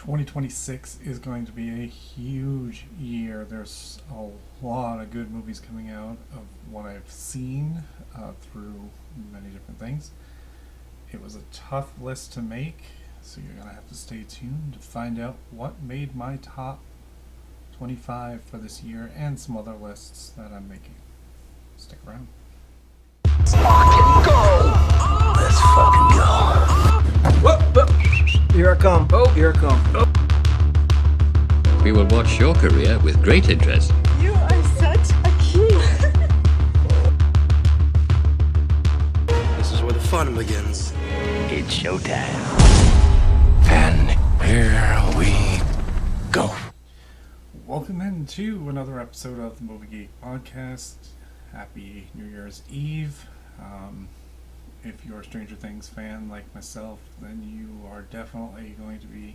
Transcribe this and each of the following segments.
2026 is going to be a huge year. There's a lot of good movies coming out of what I've seen through many different things. It was a tough list to make, so you're going to have to stay tuned to find out what made my top 25 for this year and some other lists that I'm making. Stick around. Fucking go! Let's fucking go. Whoop. Here I come. Oh, here I come. We will watch your career with great interest. You are such a cute. This is where the fun begins. It's showtime. And here we go. Welcome into another episode of the Movie Geek Podcast. Happy New Year's Eve. If you're a Stranger Things fan like myself, then you are definitely going to be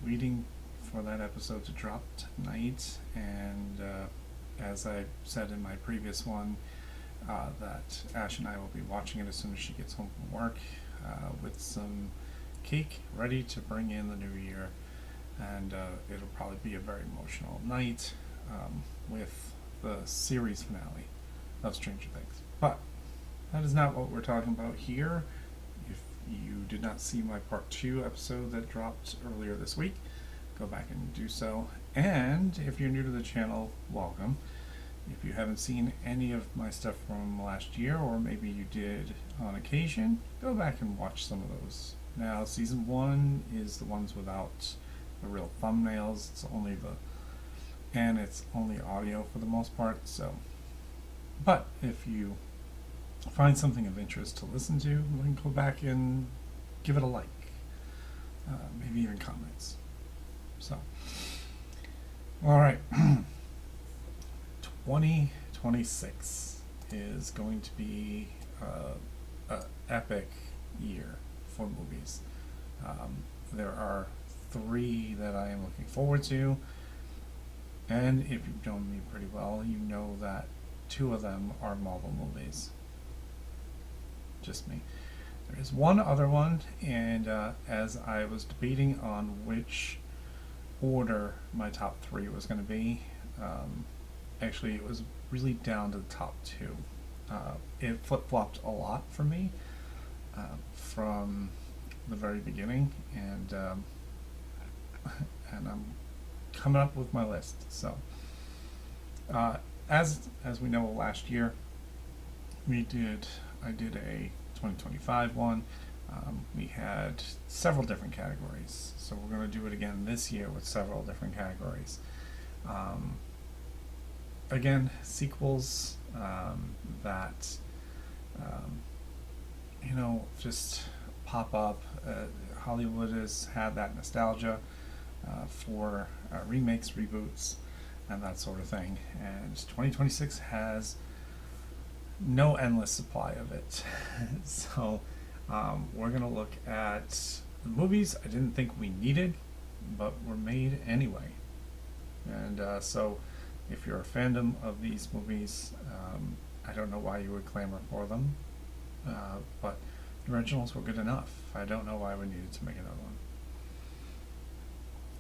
waiting for that episode to drop tonight. And as I said in my previous one, that Ash and I will be watching it as soon as she gets home from work with some cake ready to bring in the new year. And it'll probably be a very emotional night with the series finale of Stranger Things. But that is not what we're talking about here. If you did not see my part 2 episode that dropped earlier this week, go back and do so. And if you're new to the channel, welcome. If you haven't seen any of my stuff from last year, or maybe you did on occasion, go back and watch some of those. Now, season 1 is the ones without the real thumbnails. And it's only audio for the most part. So, but if you find something of interest to listen to, then go back and give it a like, maybe even comments. So, all right, 2026 is going to be an epic year for movies. There are 3 that I am looking forward to, and if you've known me pretty well, you know that 2 of them are Marvel movies. Just me. There is one other one, and as I was debating on which order my top 3 was going to be, actually it was really down to the top 2. It flip-flopped a lot for me from the very beginning, and I'm coming up with my list. So as we know, last year I did a 2025 one. We had several different categories, so we're going to do it again this year with several different categories. Again, sequels that just pop up. Hollywood has had that nostalgia for remakes, reboots, and that sort of thing, and 2026 has no endless supply of it. So we're going to look at the movies I didn't think we needed, but were made anyway. And so if you're a fandom of these movies, I don't know why you would clamor for them, but the originals were good enough. I don't know why we needed to make another one.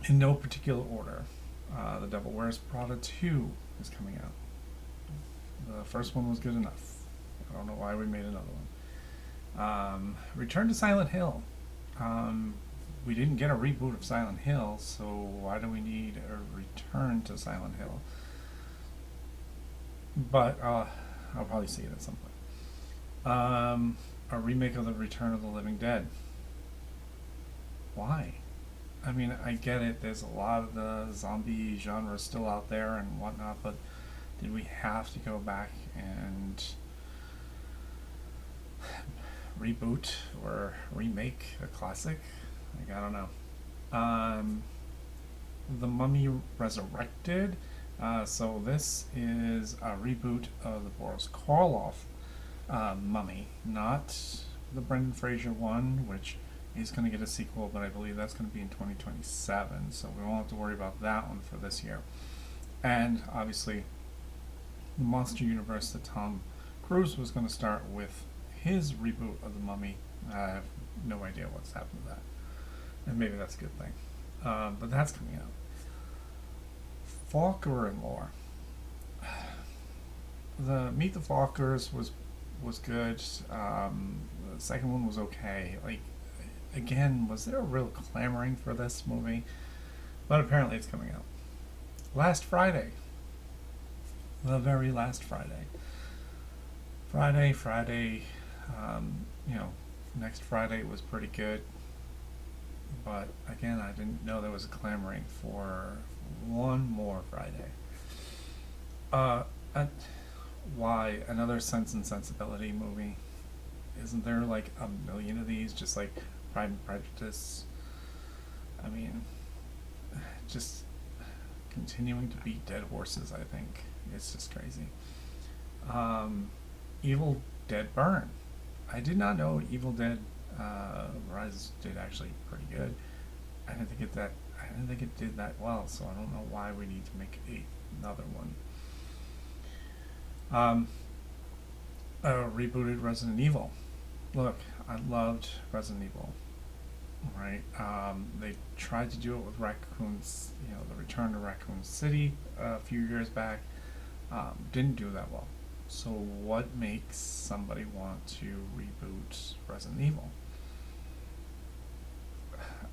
In no particular order, The Devil Wears Prada 2 is coming out. The first one was good enough. I don't know why we made another one. Return to Silent Hill. We didn't get a reboot of Silent Hill, so why do we need a return to Silent Hill? But I'll probably see it at some point. A remake of The Return of the Living Dead. Why? I mean, I get it, there's a lot of the zombie genre still out there and whatnot, but did we have to go back and reboot or remake a classic? Like, I don't know. The Mummy Resurrected. So this is a reboot of the Boris Karloff Mummy, not the Brendan Fraser one, which is going to get a sequel, but I believe that's going to be in 2027, so we won't have to worry about that one for this year. And obviously, the Monster Universe that Tom Cruise was going to start with his reboot of The Mummy. I have no idea what's happened to that. And maybe that's a good thing. But that's coming out. Falker and Lore. The Meet the Falkers was good. The second one was okay. Like, again, was there a real clamoring for this movie? But apparently it's coming out. Last Friday. The very last Friday. Friday, next Friday was pretty good. But again, I didn't know there was a clamoring for one more Friday. Why? Another Sense and Sensibility movie? Isn't there like a million of these? Just like Pride and Prejudice? I mean, just continuing to beat dead horses, I think. It's just crazy. Evil Dead Burn. I did not know Evil Dead Rise did actually pretty good. I didn't think it did that well, so I don't know why we need to make another one. Rebooted Resident Evil. Look, I loved Resident Evil. Right? They tried to do it with Raccoon's, the Return to Raccoon City a few years back. Didn't do that well. So what makes somebody want to reboot Resident Evil?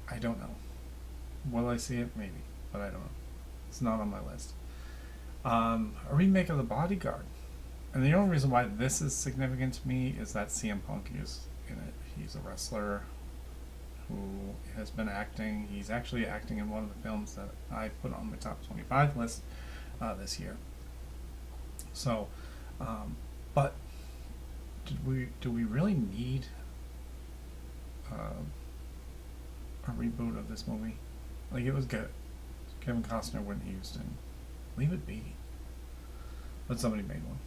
I don't know. Will I see it? Maybe, but I don't know. It's not on my list. A remake of The Bodyguard. And the only reason why this is significant to me is that CM Punk is in it. He's a wrestler who has been acting. He's actually acting in one of the films that I put on my top 25 list this year. So, but do we really need a reboot of this movie? Like, it was good. Kevin Costner, Whitney Houston. Leave it be. But somebody made one.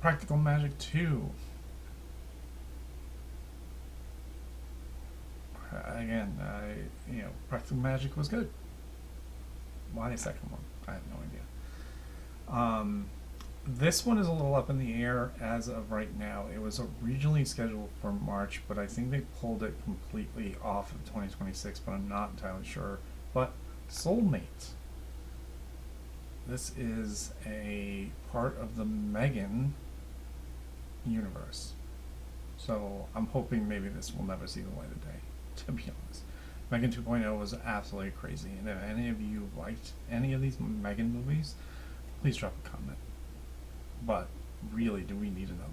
Practical Magic 2. Again, Practical Magic was good. Why a second one? I have no idea. This one is a little up in the air as of right now. It was originally scheduled for March, but I think they pulled it completely off of 2026, but I'm not entirely sure. But Soulmate. This is a part of the Megan universe. So I'm hoping maybe this will never see the light of day, to be honest. Megan 2.0 was absolutely crazy, and if any of you liked any of these Megan movies, please drop a comment. But really, do we need another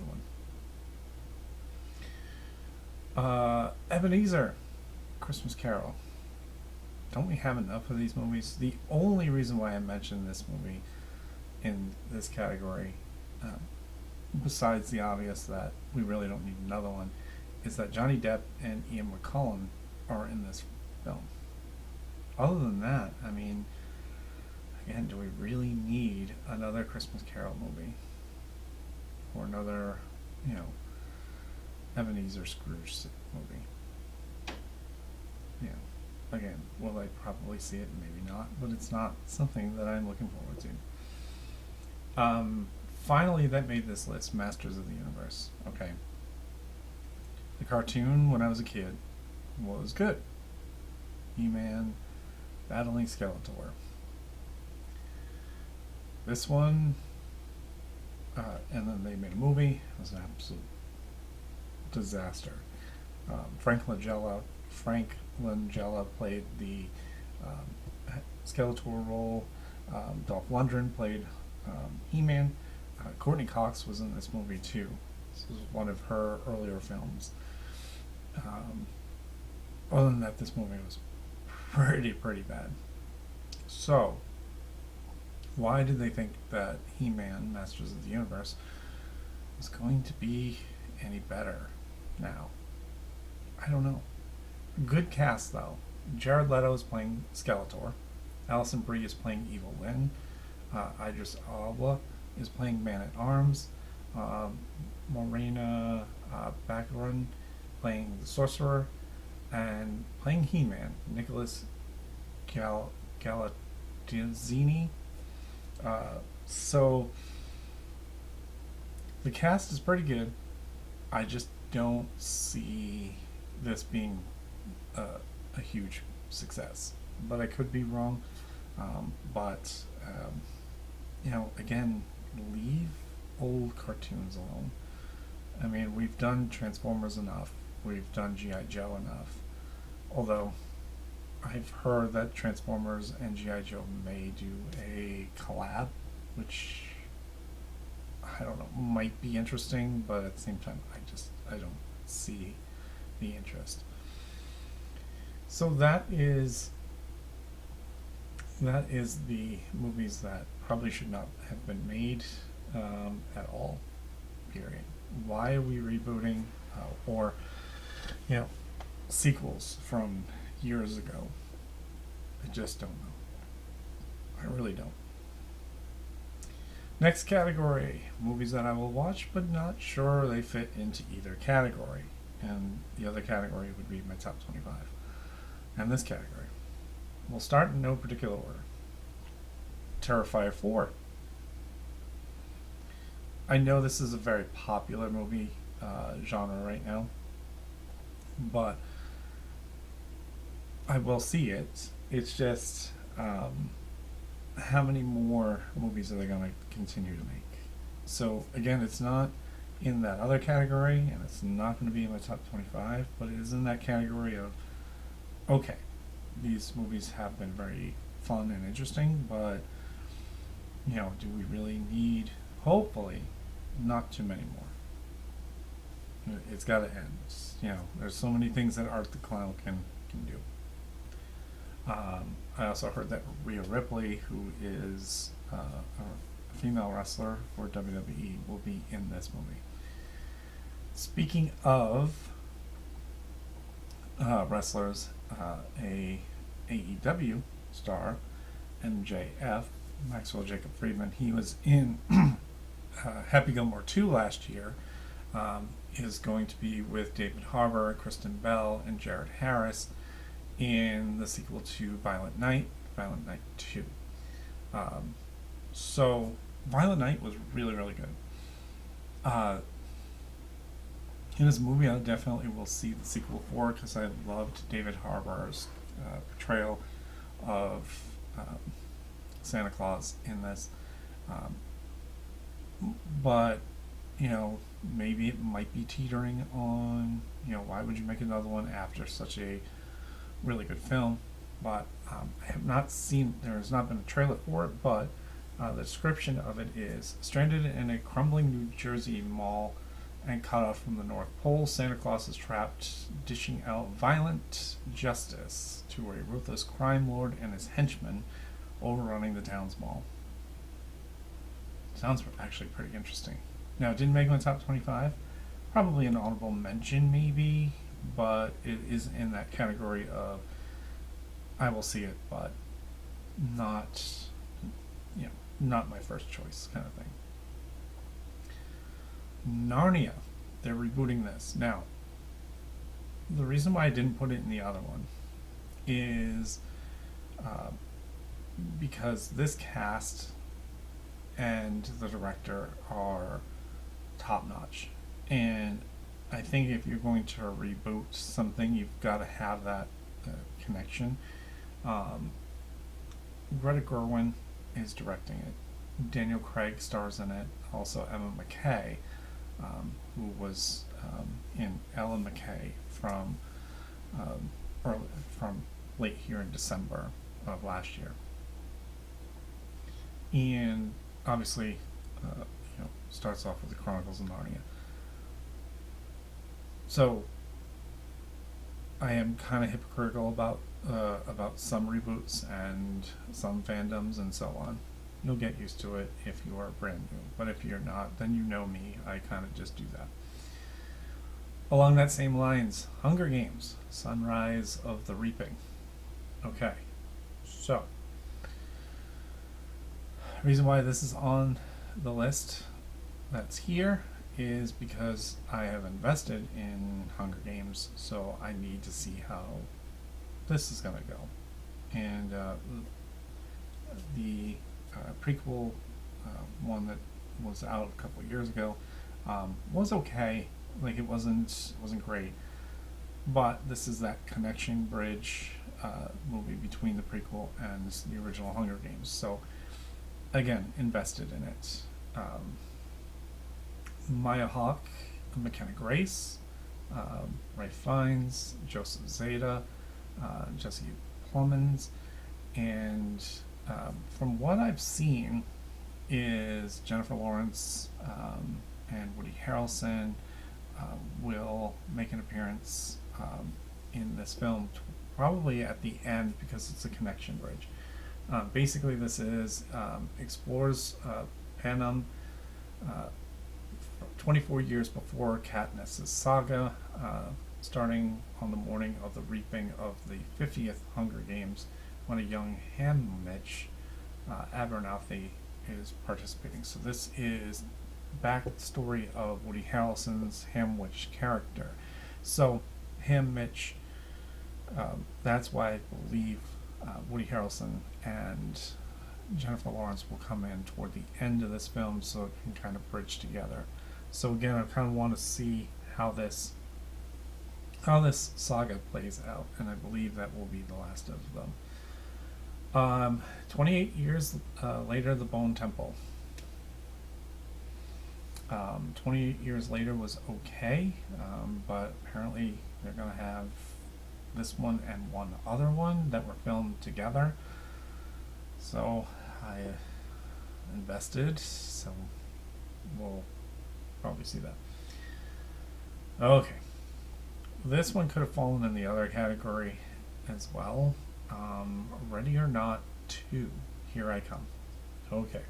one? Ebenezer, Christmas Carol. Don't we have enough of these movies? The only reason why I mentioned this movie in this category, besides the obvious that we really don't need another one, is that Johnny Depp and Ian McKellen are in this film. Other than that, I mean, again, do we really need another Christmas Carol movie? Or another, Ebenezer Scrooge movie? Again, will I probably see it? Maybe not, but it's not something that I'm looking forward to. Finally, that made this list, Masters of the Universe. Okay. The cartoon, when I was a kid, was good. He-Man battling Skeletor. This one, and then they made a movie. It was an absolute disaster. Frank Langella played the Skeletor role. Dolph Lundgren played He-Man. Courtney Cox was in this movie too. This was one of her earlier films. Other than that, this movie was pretty bad. So, why did they think that He-Man, Masters of the Universe, was going to be any better now? I don't know. Good cast, though. Jared Leto is playing Skeletor. Alison Brie is playing Evil Lynn. Idris Elba is playing Man-at-Arms. Morena Baccarin playing the Sorcerer. And playing He-Man, Nicholas Galatazzini. So the cast is pretty good. I just don't see this being a huge success. But I could be wrong. But again, leave old cartoons alone. I mean, we've done Transformers enough. We've done G.I. Joe enough. Although, I've heard that Transformers and G.I. Joe may do a collab, which, I don't know, might be interesting, but at the same time, I don't see the interest. So that is the movies that probably should not have been made at all, period. Why are we rebooting or sequels from years ago? I just don't know. I really don't. Next category, movies that I will watch but not sure they fit into either category. And the other category would be my top 25. And this category, we'll start in no particular order. Terrifier 4. I know this is a very popular movie genre right now, but I will see it. It's just how many more movies are they going to continue to make? So again, it's not in that other category, and it's not going to be in my top 25, but it is in that category of, okay, these movies have been very fun and interesting, but do we really need, hopefully, not too many more? It's got to end. There's so many things that Art the Clown can do. I also heard that Rhea Ripley, who is a female wrestler for WWE, will be in this movie. Speaking of wrestlers, a AEW star, MJF, Maxwell Jacob Friedman, he was in Happy Gilmore 2 last year, is going to be with David Harbour, Kristen Bell, and Jared Harris in the sequel to Violent Night 2. So Violent Night was really, really good. In this movie, I definitely will see the sequel for, because I loved David Harbour's portrayal of Santa Claus in this. But maybe it might be teetering on, why would you make another one after such a really good film? But I have not seen, there has not been a trailer for it, but the description of it is: stranded in a crumbling New Jersey mall and cut off from the North Pole, Santa Claus is trapped, dishing out violent justice to a ruthless crime lord and his henchmen overrunning the town's mall. Sounds actually pretty interesting. Now, it didn't make my top 25. Probably an honorable mention, maybe, but it is in that category of I will see it, but not, not my first choice kind of thing. Narnia. They're rebooting this. Now, the reason why I didn't put it in the other one is because this cast and the director are top-notch. And I think if you're going to reboot something, you've got to have that connection. Greta Gerwig is directing it. Daniel Craig stars in it. Also Emma McKay, who was in Ellen McKay from late here in December of last year. And obviously, starts off with the Chronicles of Narnia. So I am kind of hypocritical about some reboots and some fandoms and so on. You'll get used to it if you are brand new, but if you're not, then you know me. I kind of just do that. Along that same lines, Hunger Games: Sunrise of the Reaping. Okay, so the reason why this is on the list that's here is because I have invested in Hunger Games, so I need to see how this is going to go. And the prequel one that was out a couple of years ago was okay. Like, it wasn't great, but this is that connection bridge movie between the prequel and the original Hunger Games. So again, invested in it. Maya Hawke, McKenna Grace, Ray Fiennes, Joseph Zeta, Jesse Plemons, and from what I've seen is Jennifer Lawrence and Woody Harrelson will make an appearance in this film, probably at the end because it's a connection bridge. Basically, this is explores Panem 24 years before Katniss' saga, starting on the morning of the reaping of the 50th Hunger Games, when a young Haymitch Abernathy is participating. So this is backstory of Woody Harrelson's Haymitch character. So Haymitch, that's why I believe Woody Harrelson and Jennifer Lawrence will come in toward the end of this film, so it can kind of bridge together. So again, I kind of want to see how this saga plays out, and I believe that will be the last of them. 28 years later, The Bone Temple. 28 years later was okay, but apparently they're going to have this one and one other one that were filmed together. So I invested, so we'll probably see that. Okay. This one could have fallen in the other category as well. Ready or Not 2. Here I come. Okay.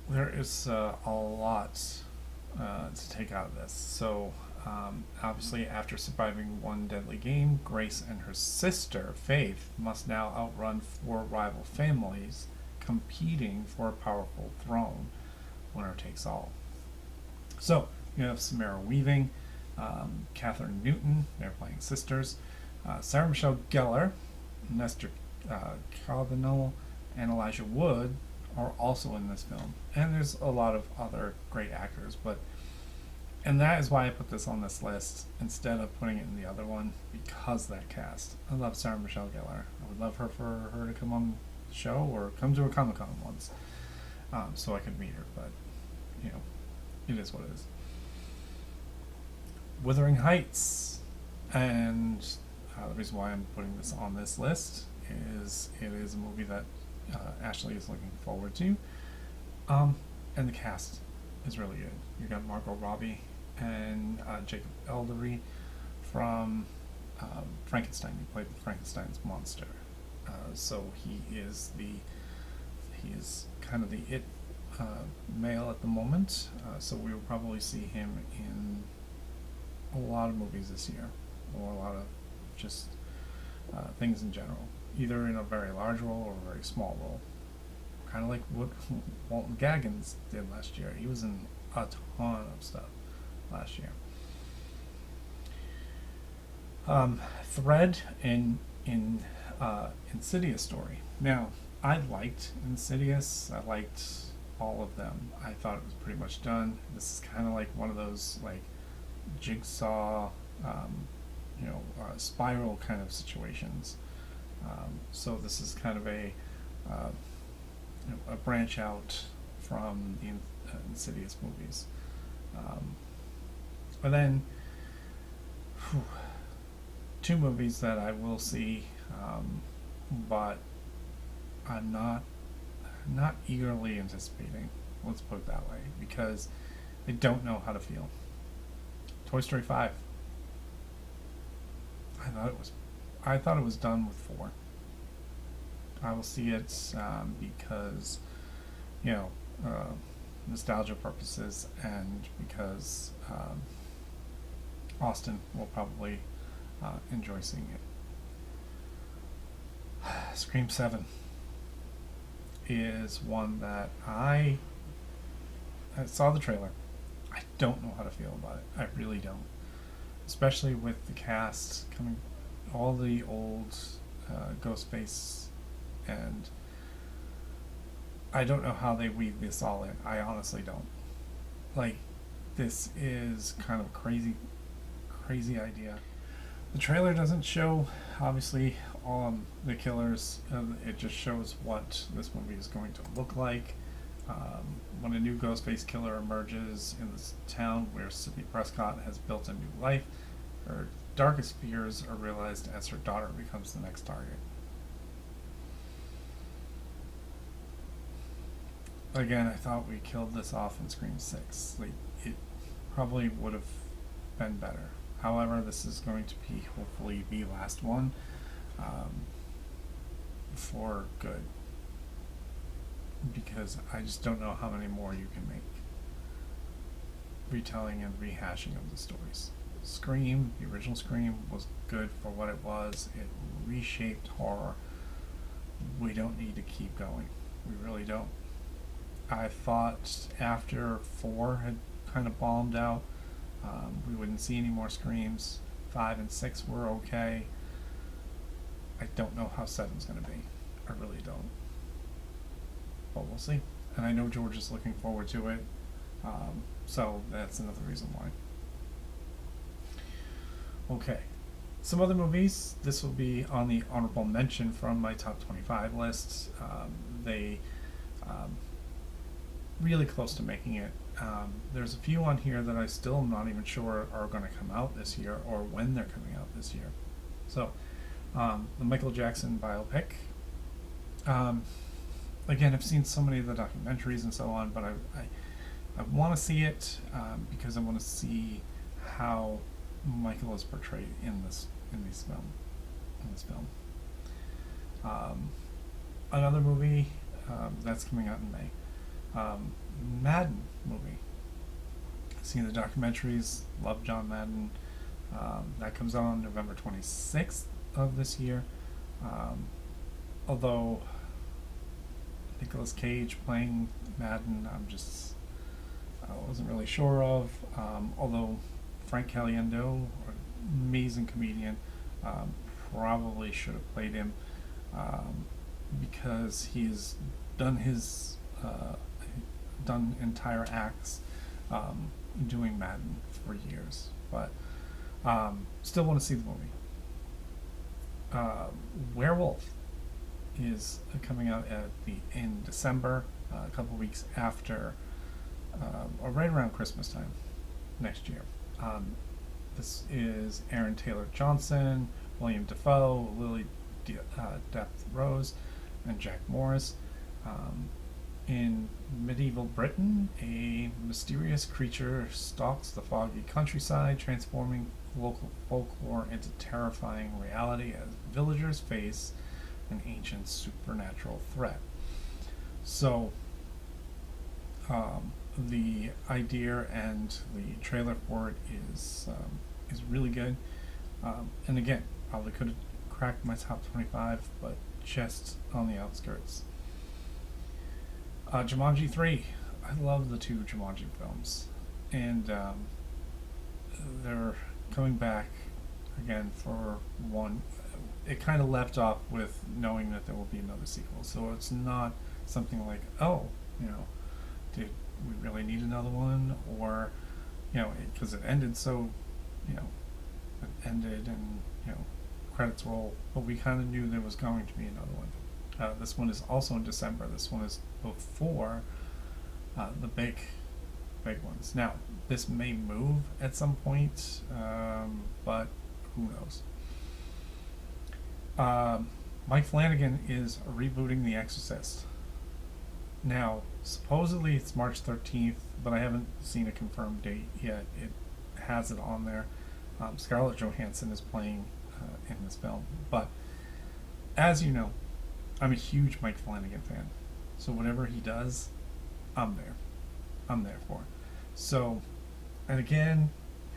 There is a lot to take out of this. So, obviously, after surviving one deadly game, Grace and her sister, Faith, must now outrun 4 rival families competing for a powerful throne. Winner takes all. So, you have Samara Weaving, Catherine Newton, they're playing sisters, Sarah Michelle Gellar, Nestor Carbonell, and Elijah Wood are also in this film. And there's a lot of other great actors, and that is why I put this on this list instead of putting it in the other one, because of that cast. I love Sarah Michelle Gellar. I would love for her to come on the show or come to a Comic-Con once, so I could meet her, but, you know, it is what it is. Wuthering Heights, and the reason why I'm putting this on this list is it is a movie that Ashley is looking forward to, and the cast is really good. You got Margot Robbie and Jacob Elordi from Frankenstein. He played Frankenstein's monster, so he is kind of the it male at the moment. So we will probably see him in a lot of movies this year, or a lot of just things in general, either in a very large role or a very small role, kind of like what Walton Goggins did last year. He was in a ton of stuff last year. Thread in Insidious story. Now, I liked Insidious. I liked all of them. I thought it was pretty much done. This is kind of like one of those like Jigsaw, spiral kind of situations. So this is kind of a branch out from the Insidious movies. But then, 2 movies that I will see, but I'm not eagerly anticipating. Let's put it that way, because I don't know how to feel. Toy Story 5. I thought it was done with 4. I will see it because, nostalgia purposes, and because Austin will probably enjoy seeing it. Scream 7 is one that I saw the trailer. I don't know how to feel about it. I really don't. Especially with the cast coming, all the old Ghostface, and I don't know how they weave this all in. I honestly don't. Like, this is kind of a crazy idea. The trailer doesn't show, obviously, the killers. It just shows what this movie is going to look like. When a new Ghostface killer emerges in this town where Sidney Prescott has built a new life, her darkest fears are realized as her daughter becomes the next target. Again, I thought we killed this off in Scream 6. Like, it probably would have been better. However, this is going to be hopefully the last one for good. Because I just don't know how many more you can make. Retelling and rehashing of the stories. Scream, the original Scream, was good for what it was. It reshaped horror. We don't need to keep going. We really don't. I thought after 4 had kind of bombed out, we wouldn't see any more Screams. 5 and 6 were okay. I don't know how 7's going to be. I really don't. But we'll see. And I know George is looking forward to it. So that's another reason why. Okay. Some other movies. This will be on the honorable mention from my top 25 list. They really close to making it. There's a few on here that I still am not even sure are going to come out this year or when they're coming out this year. So, the Michael Jackson biopic. Again, I've seen so many of the documentaries and so on, but I want to see it because I want to see how Michael is portrayed in this film. Another movie that's coming out in May. Madden movie. I've seen the documentaries. Love John Madden. That comes out on November 26th of this year. Although Nicolas Cage playing Madden, I wasn't really sure of. Although Frank Caliendo, amazing comedian, probably should have played him because he's done done entire acts doing Madden for years. But still want to see the movie. Werewolf is coming out in December, a couple weeks after, or right around Christmas time next year. This is Aaron Taylor Johnson, William Dafoe, Lily Depth Rose, and Jack Morris. In medieval Britain, a mysterious creature stalks the foggy countryside, transforming local folklore into terrifying reality as villagers face an ancient supernatural threat. So, the idea and the trailer for it is really good. And again, probably could have cracked my top 25, but just on the outskirts. Jumanji 3. I love the 2 Jumanji films. And they're coming back again for one. It kind of left off with knowing that there will be another sequel. So it's not something like, oh, did we really need another one? Or, because it ended so, it ended and, credits roll. But we kind of knew there was going to be another one. This one is also in December. This one is before the big ones. Now, this may move at some point, but who knows? Mike Flanagan is rebooting The Exorcist. Now, supposedly it's March 13th, but I haven't seen a confirmed date yet. It has it on there. Scarlett Johansson is playing in this film. But, as you know, I'm a huge Mike Flanagan fan. So whatever he does, I'm there. I'm there for it. So, and again,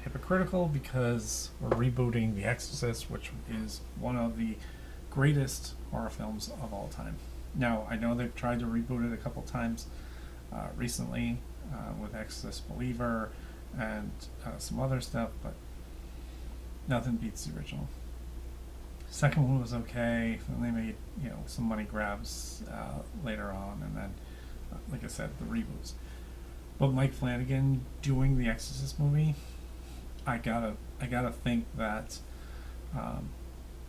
hypocritical because we're rebooting The Exorcist, which is one of the greatest horror films of all time. Now, I know they've tried to reboot it a couple times recently with Exorcist Believer and some other stuff, but nothing beats the original. Second one was okay, and they made some money grabs later on, and then, like I said, the reboots. But Mike Flanagan doing the Exorcist movie, I gotta think that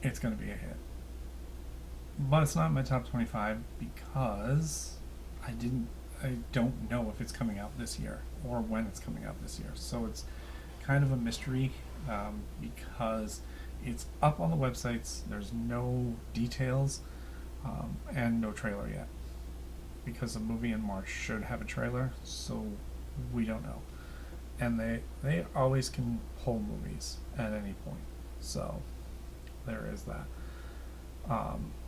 it's going to be a hit. But it's not in my top 25 because I don't know if it's coming out this year or when it's coming out this year. So it's kind of a mystery because it's up on the websites. There's no details and no trailer yet, because the movie in March should have a trailer, so we don't know. And they always can pull movies at any point, so there is that.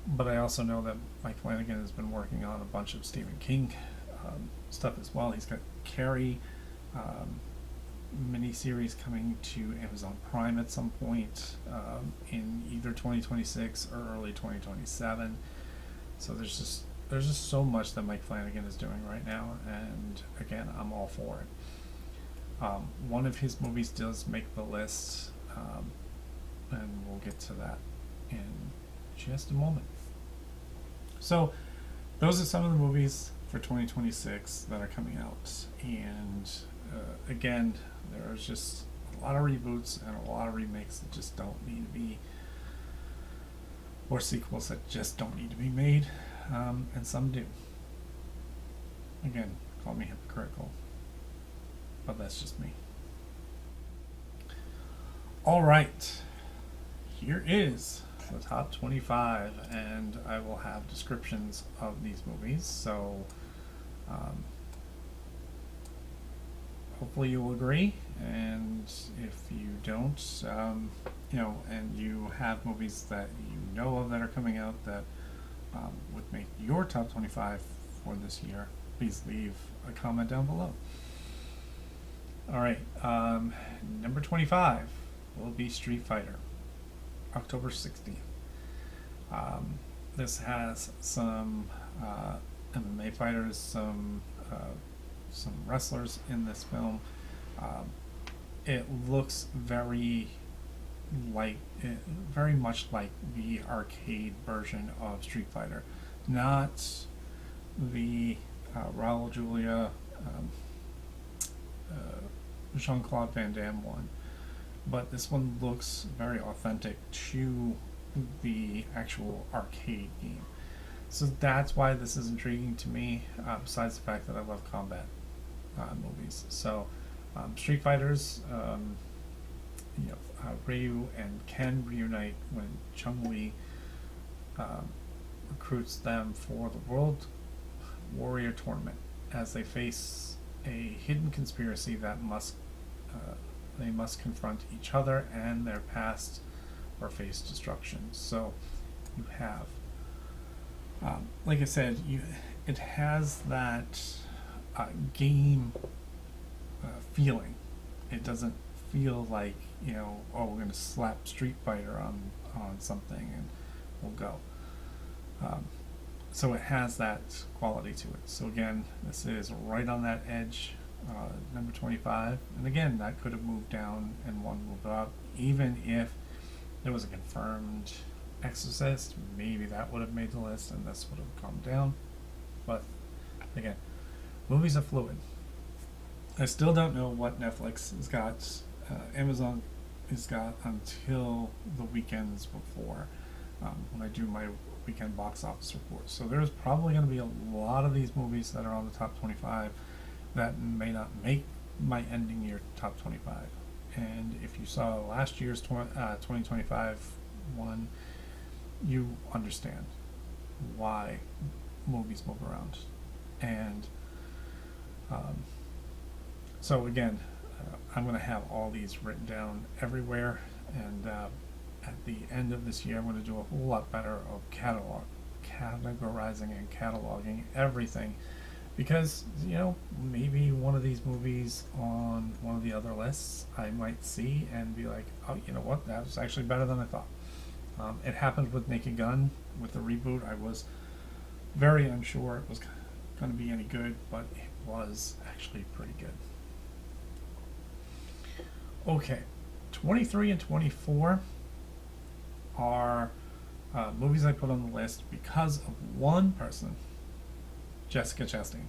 But I also know that Mike Flanagan has been working on a bunch of Stephen King stuff as well. He's got Carrie miniseries coming to Amazon Prime at some point in either 2026 or early 2027. So there's just so much that Mike Flanagan is doing right now, and again, I'm all for it. One of his movies does make the list, and we'll get to that in just a moment. So those are some of the movies for 2026 that are coming out, and again, there's just a lot of reboots and a lot of remakes that just don't need to be, or sequels that just don't need to be made, and some do. Again, call me hypocritical, but that's just me. All right, here is the top 25, and I will have descriptions of these movies, so hopefully you will agree, and if you don't, and you have movies that you know of that are coming out that would make your top 25 for this year, please leave a comment down below. Alright, number 25 will be Street Fighter, October 16th. This has some MMA fighters, some wrestlers in this film. It looks very much like the arcade version of Street Fighter, not the Raul Julia, Jean-Claude Van Damme one, but this one looks very authentic to the actual arcade game. So that's why this is intriguing to me, besides the fact that I love combat movies. So Street Fighters, Ryu and Ken reunite when Chun-Li recruits them for the World Warrior Tournament, as they face a hidden conspiracy that they must confront each other and their past or face destruction. So you have, like I said, it has that game feeling. It doesn't feel like, we're going to slap Street Fighter on something and we'll go. So it has that quality to it. So again, this is right on that edge, number 25. And again, that could have moved down and one moved up. Even if there was a confirmed Exorcist, maybe that would have made the list and this would have come down. But again, movies are fluid. I still don't know what Netflix has got, Amazon has got until the weekends before, when I do my weekend box office report. So there's probably going to be a lot of these movies that are on the top 25 that may not make my ending year top 25. And if you saw last year's 2025 one, you understand why movies move around. And so again, I'm going to have all these written down everywhere, and at the end of this year I'm going to do a whole lot better of categorizing and cataloging everything, because maybe one of these movies on one of the other lists I might see and be like, oh, you know what, that was actually better than I thought. It happened with Naked Gun, with the reboot. I was very unsure it was going to be any good, but it was actually pretty good. Okay, 23 and 24 are movies I put on the list because of one person, Jessica Chastain.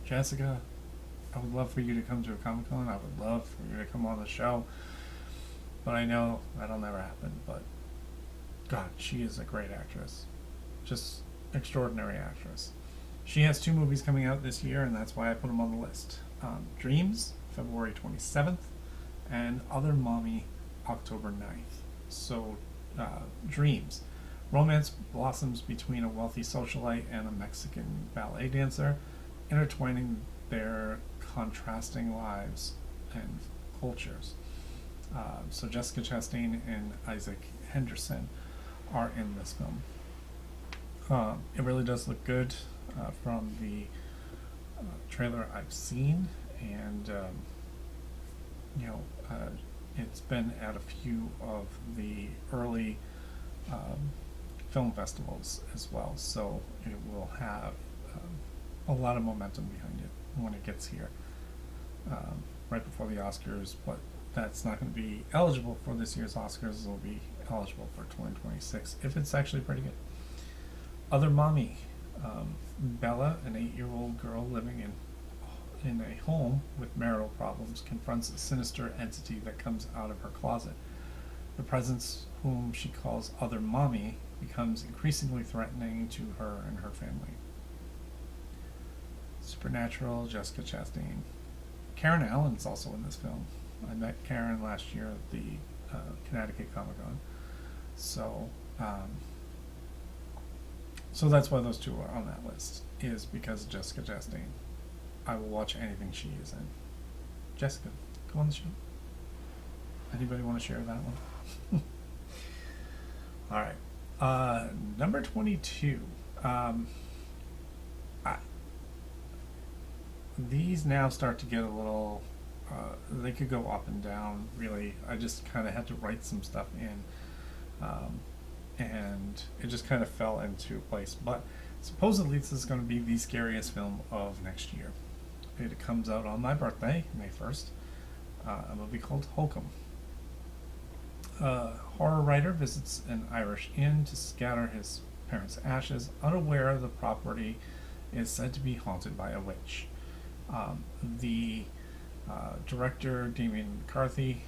Jessica, I would love for you to come to a Comic-Con. I would love for you to come on the show. but I know that'll never happen. But God, she is a great actress, just extraordinary actress. She has 2 movies coming out this year, and that's why I put them on the list. Dreams, February 27th, and Other Mommy, October 9th. So, Dreams. Romance blossoms between a wealthy socialite and a Mexican ballet dancer, intertwining their contrasting lives and cultures. So Jessica Chastain and Isaac Henderson are in this film. It really does look good from the trailer I've seen, and it's been at a few of the early film festivals as well, so it will have a lot of momentum behind it when it gets here right before the Oscars, but that's not going to be eligible for this year's Oscars. It'll be eligible for 2026 if it's actually pretty good. Other Mommy. Bella, an 8-year-old girl living in a home with marital problems, confronts a sinister entity that comes out of her closet. The presence, whom she calls Other Mommy, becomes increasingly threatening to her and her family. Supernatural, Jessica Chastain. Karen Allen's also in this film. I met Karen last year at the Connecticut Comic Con. So that's why those 2 are on that list, is because of Jessica Chastain. I will watch anything she is in. Jessica, go on the show. Anybody want to share that one? Alright. Number 22. These now start to get a little... they could go up and down, really. I just kind of had to write some stuff in. And it just kind of fell into place. But supposedly this is going to be the scariest film of next year. It comes out on my birthday, May 1st. A movie called Hokum. A horror writer visits an Irish inn to scatter his parents' ashes, unaware the property is said to be haunted by a witch. The director, Damien McCarthy,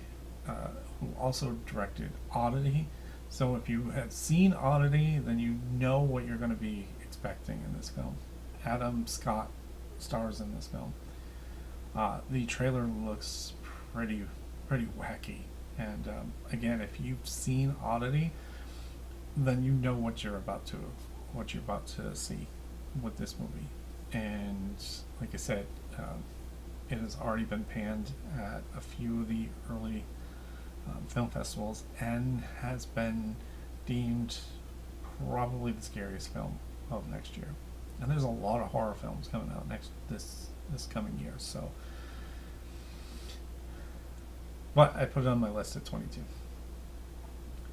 who also directed Oddity. So if you have seen Oddity, then you know what you're going to be expecting in this film. Adam Scott stars in this film. The trailer looks pretty wacky, and again, if you've seen Oddity, then you know what you're about to see with this movie. And like I said, it has already been panned at a few of the early film festivals and has been deemed probably the scariest film of next year. And there's a lot of horror films coming out this coming year, so. But I put it on my list at 22.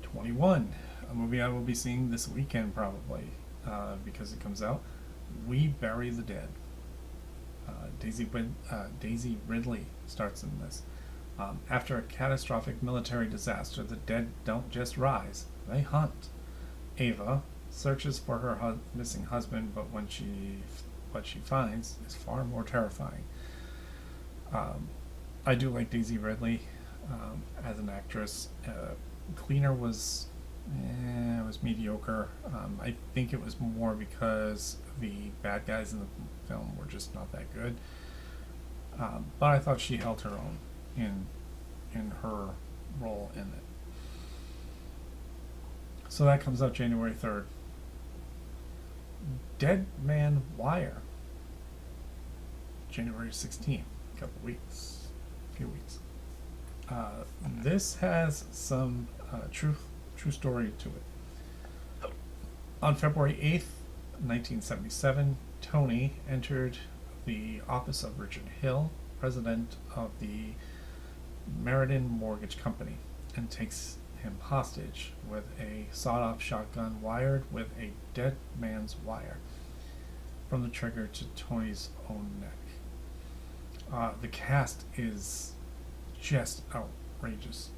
21, a movie I will be seeing this weekend probably, because it comes out. We Bury the Dead. Daisy Ridley starts in this. After a catastrophic military disaster, the dead don't just rise, they hunt. Ava searches for her missing husband, but what she finds is far more terrifying. I do like Daisy Ridley as an actress. Cleaner was mediocre. I think it was more because the bad guys in the film were just not that good. But I thought she held her own in her role in it. So that comes out January 3rd. Dead Man Wire. January 16th. A few weeks. This has some true story to it. On February 8th, 1977, Tony entered the office of Richard Hill, president of the Meriden Mortgage Company, and takes him hostage with a sawed-off shotgun wired with a dead man's wire from the trigger to Tony's own neck. The cast is just outrageous.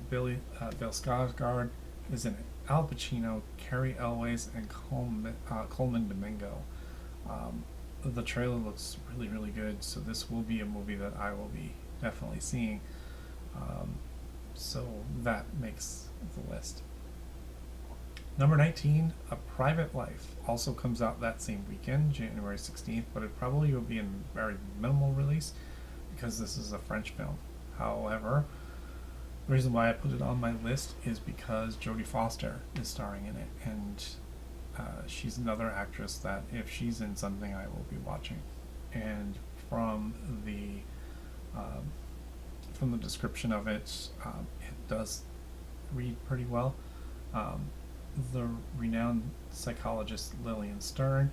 Bill Skarsgård is in it. Al Pacino, Cary Elwes, and Coleman Domingo. The trailer looks really good, so this will be a movie that I will be definitely seeing. So that makes the list. Number 19, A Private Life, also comes out that same weekend, January 16th, but it probably will be in very minimal release because this is a French film. However, the reason why I put it on my list is because Jodie Foster is starring in it, and she's another actress that if she's in something, I will be watching. And from the description of it, it does read pretty well. The renowned psychologist Lillian Stern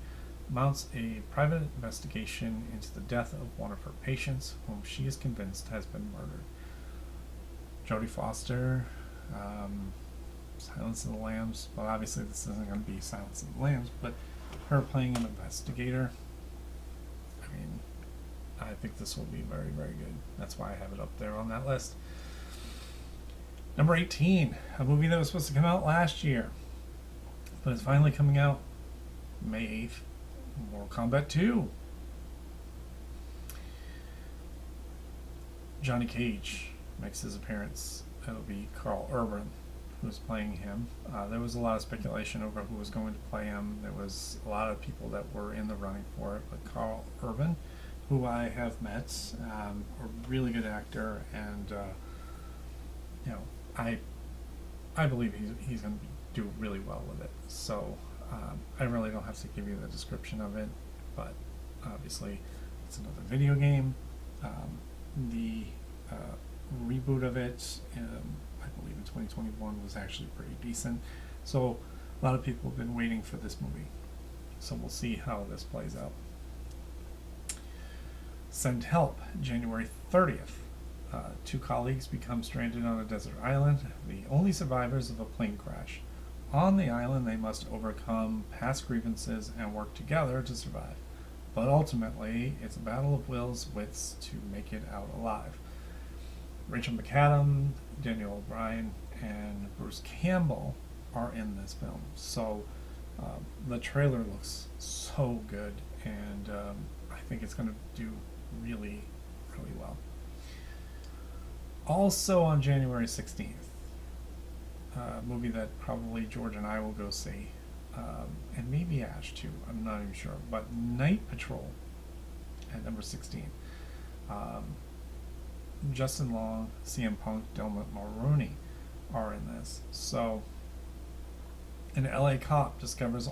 mounts a private investigation into the death of one of her patients, whom she is convinced has been murdered. Jodie Foster, Silence of the Lambs. Well, obviously this isn't going to be Silence of the Lambs, but her playing an investigator. I mean, I think this will be very, very good. That's why I have it up there on that list. Number 18, a movie that was supposed to come out last year, but it's finally coming out May 8th, Mortal Kombat 2. Johnny Cage makes his appearance. It'll be Carl Urban who's playing him. There was a lot of speculation over who was going to play him. There was a lot of people that were in the running for it, but Carl Urban, who I have met, a really good actor, and you know, I believe he's going to do really well with it. So I really don't have to give you the description of it, but obviously it's another video game. The reboot of it, I believe in 2021, was actually pretty decent. So a lot of people have been waiting for this movie. So we'll see how this plays out. Send Help, January 30th. Two colleagues become stranded on a desert island, the only survivors of a plane crash. On the island, they must overcome past grievances and work together to survive. But ultimately, it's a battle of wills, wits to make it out alive. Rachel McAdams, Daniel O'Brien, and Bruce Campbell are in this film. So the trailer looks so good, and I think it's going to do really, really well. Also on January 16th, a movie that probably George and I will go see, and maybe Ash too, I'm not even sure, but Night Patrol at number 16. Justin Long, CM Punk, Dermot Mulroney are in this. So an LA cop discovers a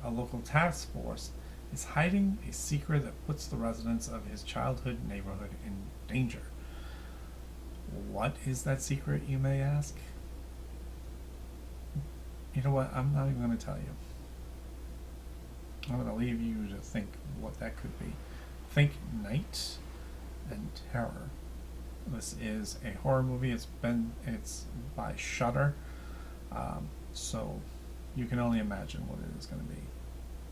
local task force is hiding a secret that puts the residents of his childhood neighborhood in danger. What is that secret, you may ask? You know what? I'm not even going to tell you. I'm going to leave you to think what that could be. Think Night and Terror. This is a horror movie. It's by Shudder, so you can only imagine what it is going to be.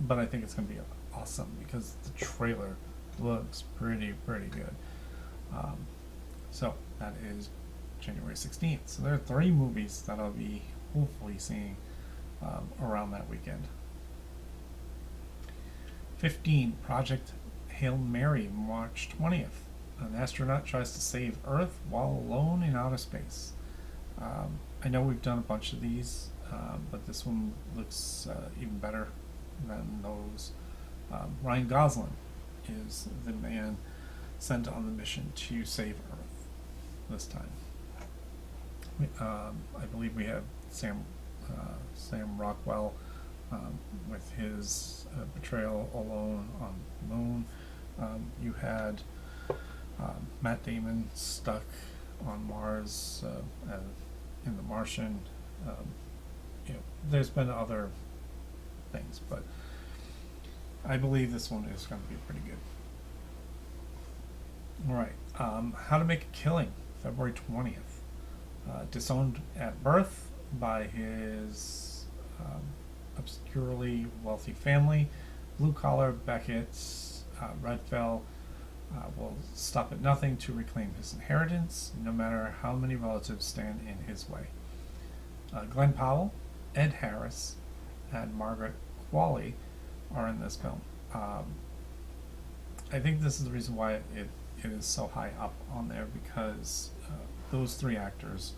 But I think it's going to be awesome because the trailer looks pretty good. So that is January 16th. So there are 3 movies that I'll be hopefully seeing around that weekend. 15, Project Hail Mary, March 20th. An astronaut tries to save Earth while alone in outer space. I know we've done a bunch of these, but this one looks even better than those. Ryan Gosling is the man sent on the mission to save Earth this time. I believe we have Sam Rockwell with his betrayal alone on the moon. You had Matt Damon stuck on Mars in The Martian. There's been other things, but I believe this one is going to be pretty good. All right, How to Make a Killing, February 20th. Disowned at birth by his obscurely wealthy family, blue-collar Beckett Redfell will stop at nothing to reclaim his inheritance, no matter how many relatives stand in his way. Glenn Powell, Ed Harris, and Margaret Qualley are in this film. I think this is the reason why it is so high up on there, because those three actors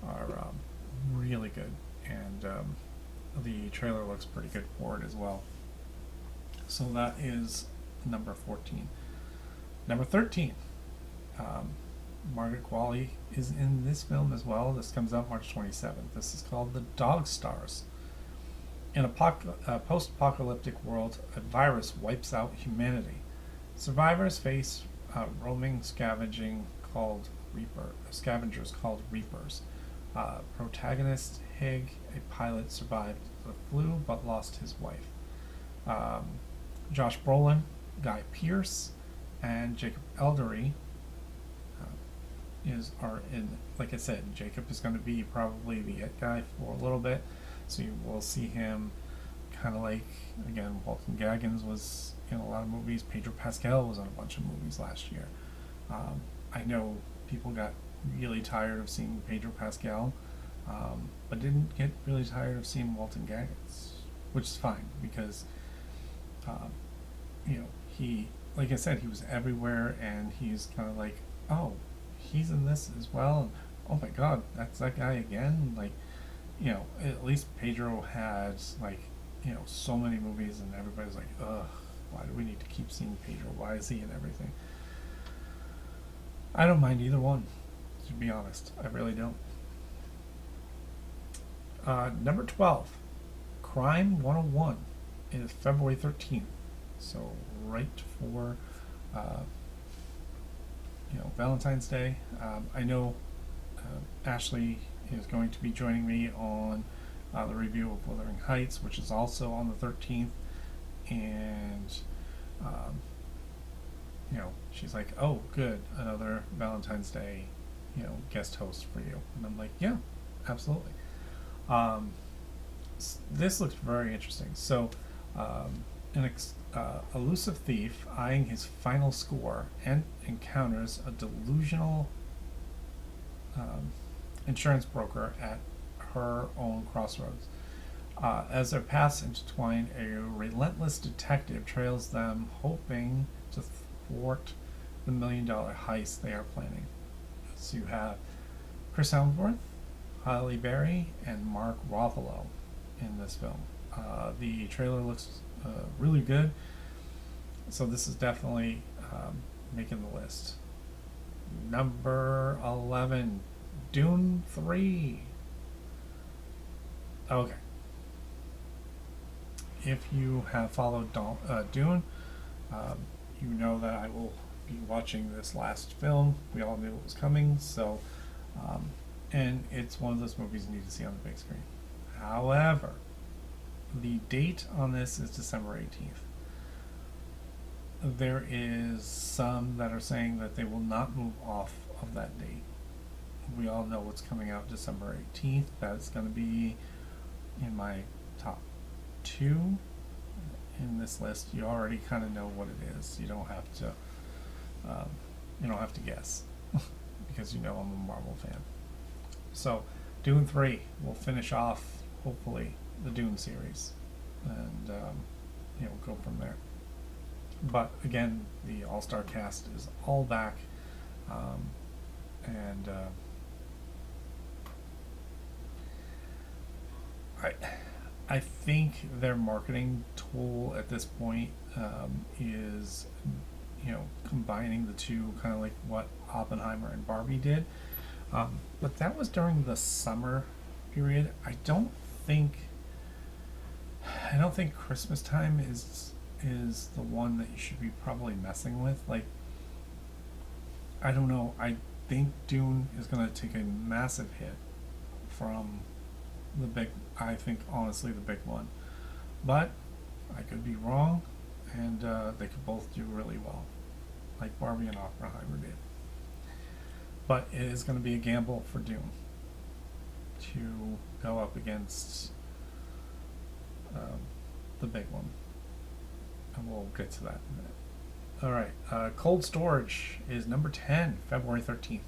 are really good, and the trailer looks pretty good for it as well. So that is number 14. Number 13, Margaret Qualley is in this film as well. This comes out March 27th. This is called The Dog Stars. In a post-apocalyptic world, a virus wipes out humanity. Survivors face roaming scavengers called Reapers. Protagonist Hig, a pilot, survived the flu but lost his wife. Josh Brolin, Guy Pearce, and Jacob Eldery are in. Like I said, Jacob is going to be probably the it guy for a little bit, so you will see him kind of like, again, Walton Goggins was in a lot of movies. Pedro Pascal was in a bunch of movies last year. I know people got really tired of seeing Pedro Pascal, but didn't get really tired of seeing Walton Goggins, which is fine because he, like I said, he was everywhere, and he's kind of like, oh, he's in this as well, and oh my god, that's that guy again. Like, at least Pedro had, like, so many movies, and everybody's like, ugh, why do we need to keep seeing Pedro? Why is he in everything? I don't mind either one, to be honest. I really don't. Number 12, Crime 101 is February 13th. So right for, Valentine's Day. I know Ashley is going to be joining me on the review of Wuthering Heights, which is also on the 13th. And, she's like, oh, good, another Valentine's Day, guest host for you. And I'm like, yeah, absolutely. This looks very interesting. So, an elusive thief eyeing his final score and encounters a delusional insurance broker at her own crossroads. As their paths intertwine, a relentless detective trails them, hoping to thwart the $1 million heist they are planning. So you have Chris Hemsworth, Halle Berry, and Mark Ruffalo in this film. The trailer looks really good, so this is definitely making the list. Number 11, Dune 3. Okay. If you have followed Dune, you know that I will be watching this last film. We all knew it was coming, so and it's one of those movies you need to see on the big screen. However, the date on this is December 18th. There is some that are saying that they will not move off of that date. We all know what's coming out December 18th. That's going to be in my top 2 in this list. You already kind of know what it is. You don't have to guess because I'm a Marvel fan. So Dune 3 will finish off, hopefully, the Dune series, and go from there. But again, the all-star cast is all back, and I think their marketing tool at this point is combining the two, kind of like what Oppenheimer and Barbie did. But that was during the summer period. I don't think Christmas time is the one that you should be probably messing with. Like, I don't know. I think Dune is going to take a massive hit from the big. I think honestly the big one, but I could be wrong, and they could both do really well, like Barbie and Oppenheimer did. But it is going to be a gamble for Dune to go up against the big one, and we'll get to that in a minute. All right, Cold Storage is number 10, February 13th.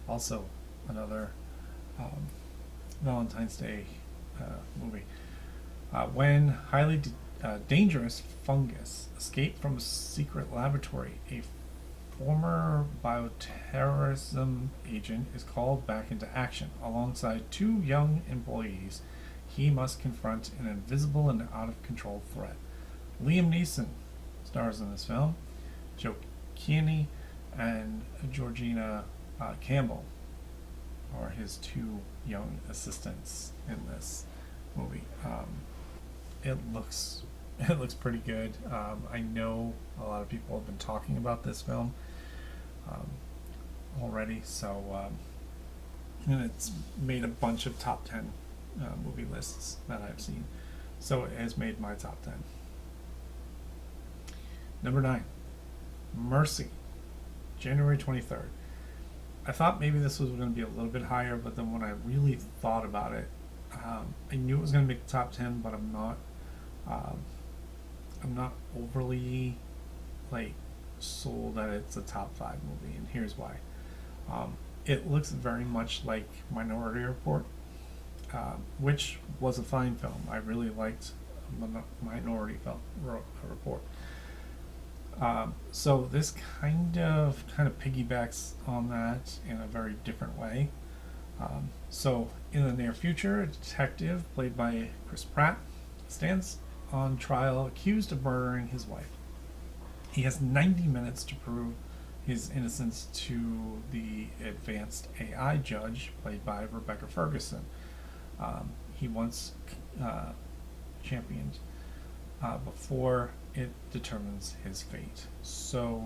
Also another Valentine's Day movie. When highly dangerous fungus escaped from a secret laboratory, a former bioterrorism agent is called back into action. Alongside two young employees, he must confront an invisible and out-of-control threat. Liam Neeson stars in this film. Joe Keaney and Georgina Campbell are his two young assistants in this movie. It looks pretty good. I know a lot of people have been talking about this film already, so and it's made a bunch of top 10 movie lists that I've seen, so it has made my top 10. Number 9, Mercy, January 23rd. I thought maybe this was going to be a little bit higher, but then when I really thought about it, I knew it was going to make the top 10, but I'm not overly sold that it's a top 5 movie, and here's why. It looks very much like Minority Report, which was a fine film. I really liked Minority Report. So this kind of piggybacks on that in a very different way. So in the near future, a detective played by Chris Pratt stands on trial accused of murdering his wife. He has 90 minutes to prove his innocence to the advanced AI judge played by Rebecca Ferguson. He once championed before it determines his fate. So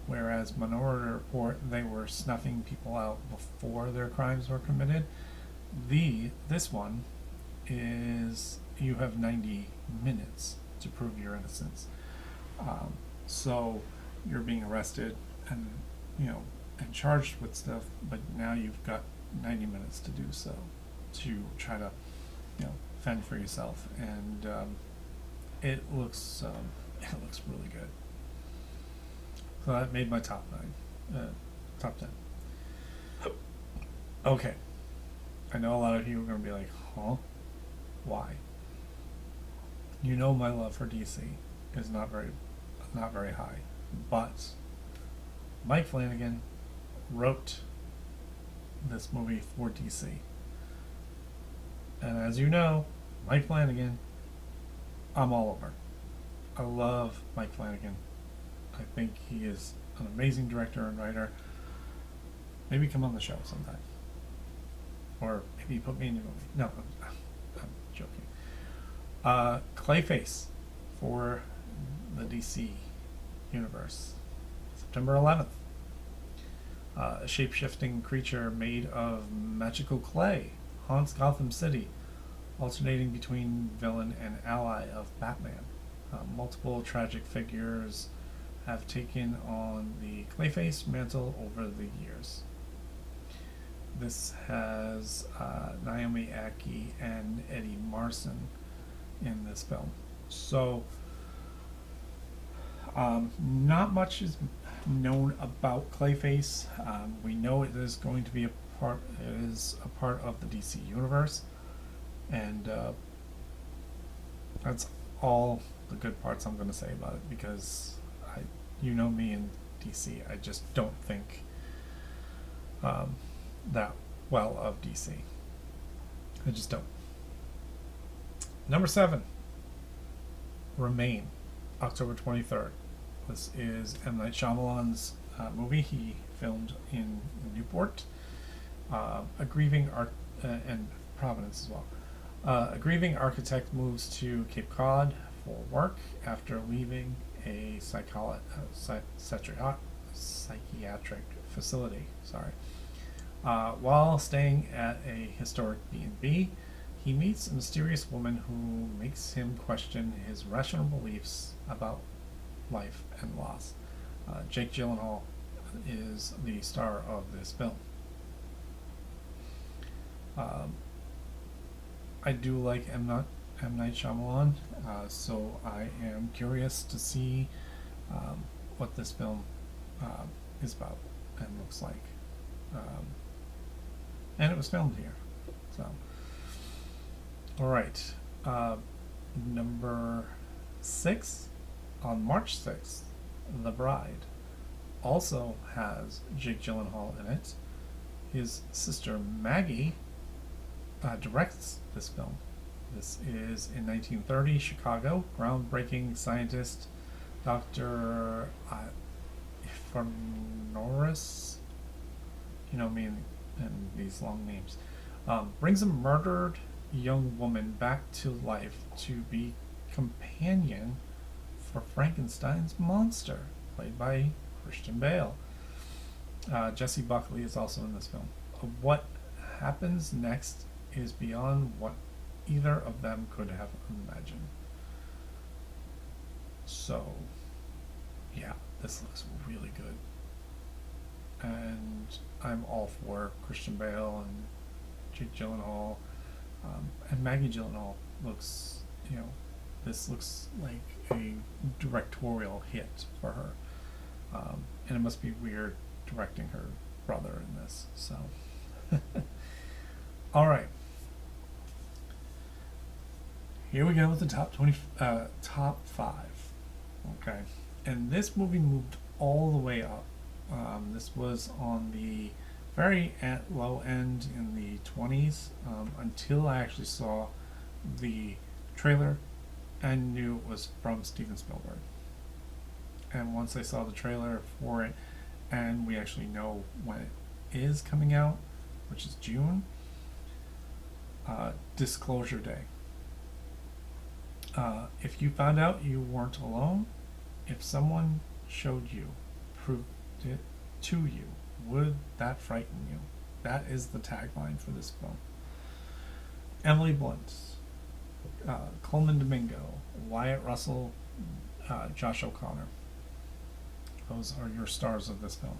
whereas Minority Report, they were snuffing people out before their crimes were committed, this one is you have 90 minutes to prove your innocence. So you're being arrested and and charged with stuff, but now you've got 90 minutes to do so, to try to fend for yourself, and it looks really good. So that made my top 10. Okay, I know a lot of you are going to be like, huh? Why? My love for DC is not very high, but Mike Flanagan wrote this movie for DC, and as you know, Mike Flanagan, I'm all over. I love Mike Flanagan. I think he is an amazing director and writer. Maybe come on the show sometime, or maybe put me in a movie. No, I'm joking. Clayface for the DC universe, September 11th. A shape-shifting creature made of magical clay haunts Gotham City, alternating between villain and ally of Batman. Multiple tragic figures have taken on the Clayface mantle over the years. This has Naomi Ackie and Eddie Marsan in this film. So not much is known about Clayface. We know it is going to be a part of the DC universe, and that's all the good parts I'm going to say about it, because me in DC, I just don't think that well of DC. I just don't. Number 7, Remain, October 23rd. This is M. Night Shyamalan's movie. He filmed in Newport, a grieving and Providence as well. A grieving architect moves to Cape Cod for work after leaving a psychiatric facility. While staying at a historic B&B, he meets a mysterious woman who makes him question his rational beliefs about life and loss. Jake Gyllenhaal is the star of this film. I do like M. Night Shyamalan, so I am curious to see what this film is about and looks like. And it was filmed here. So, all right. Number 6, on March 6th, The Bride. also has Jake Gyllenhaal in it. His sister Maggie directs this film. This is in 1930 Chicago. Groundbreaking scientist Dr. Norris, you know me and these long names, brings a murdered young woman back to life to be companion for Frankenstein's monster, played by Christian Bale. Jesse Buckley is also in this film. What happens next is beyond what either of them could have imagined. So, yeah, this looks really good. And I'm all for Christian Bale and Jake Gyllenhaal. And Maggie Gyllenhaal looks, this looks like a directorial hit for her. And it must be weird directing her brother in this. So, all right. Here we go with the top 5. Okay, and this movie moved all the way up. This was on the very low end in the 20s until I actually saw the trailer and knew it was from Steven Spielberg. And once I saw the trailer for it, and we actually know when it is coming out, which is June, Disclosure Day. If you found out you weren't alone, if someone showed you, proved it to you, would that frighten you? That is the tagline for this film. Emily Blunt, Coleman Domingo, Wyatt Russell, Josh O'Connor. Those are your stars of this film.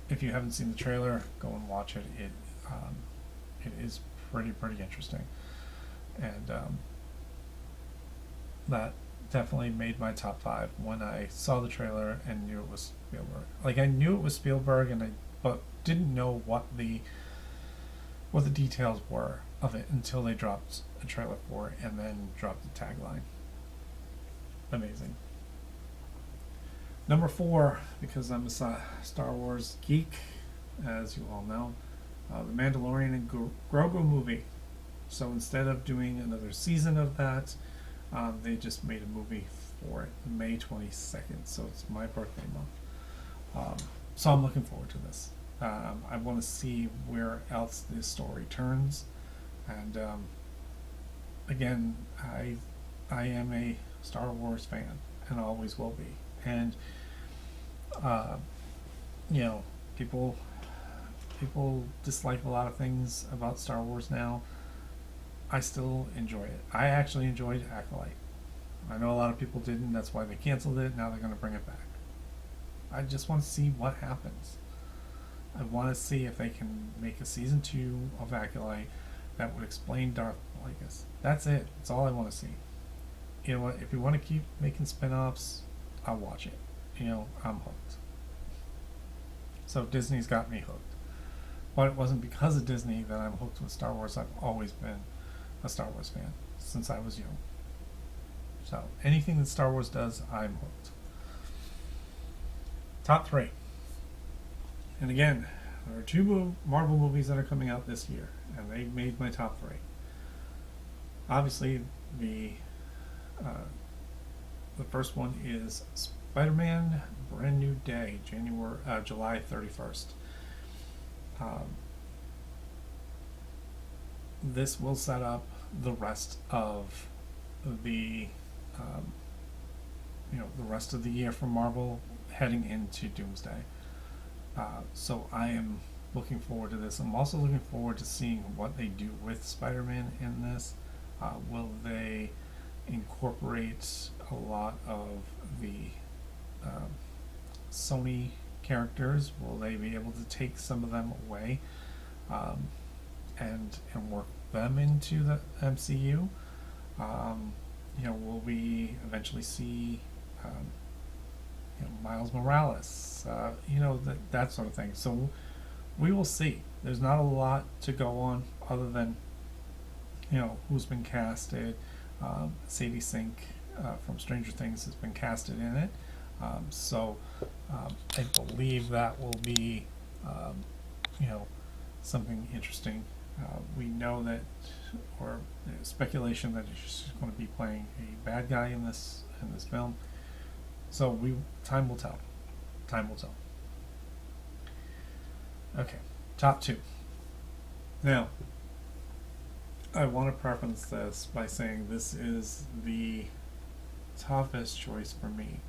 If you haven't seen the trailer, go and watch it. It is pretty interesting, and that definitely made my top 5 when I saw the trailer and knew it was Spielberg. Like, I knew it was Spielberg, but didn't know what the details were of it until they dropped a trailer for it and then dropped the tagline. Amazing. Number 4, because I'm a Star Wars geek, as you all know, the Mandalorian and Grogu movie. So instead of doing another season of that, they just made a movie for it, May 22nd, so it's my birthday month. So I'm looking forward to this. I want to see where else this story turns, and again, I am a Star Wars fan, and always will be. And people dislike a lot of things about Star Wars now. I still enjoy it. I actually enjoyed Acolyte. I know a lot of people didn't. That's why they canceled it. Now they're going to bring it back. I just want to see what happens. I want to see if they can make a season 2 of Acolyte that would explain Darth Plagueis. That's it. That's all I want to see. You know what? If you want to keep making spin-offs, I'll watch it. I'm hooked. So Disney's got me hooked. But it wasn't because of Disney that I'm hooked with Star Wars. I've always been a Star Wars fan since I was young. So anything that Star Wars does, I'm hooked. Top 3. And again, there are 2 Marvel movies that are coming out this year, and they made my top 3. Obviously, the first one is Spider-Man: Brand New Day, July 31st. This will set up the rest of the the rest of the year for Marvel heading into Doomsday. So I am looking forward to this. I'm also looking forward to seeing what they do with Spider-Man in this. Will they incorporate a lot of the Sony characters? Will they be able to take some of them away and work them into the MCU? Will we eventually see Miles Morales? That sort of thing. So we will see. There's not a lot to go on other than who's been casted. Sadie Sink from Stranger Things has been casted in it. I believe that will be, you know, something interesting. We know that, or speculation that he's going to be playing a bad guy in this film. So time will tell. Time will tell. Okay, top two. Now, I want to preface this by saying this is the toughest choice for me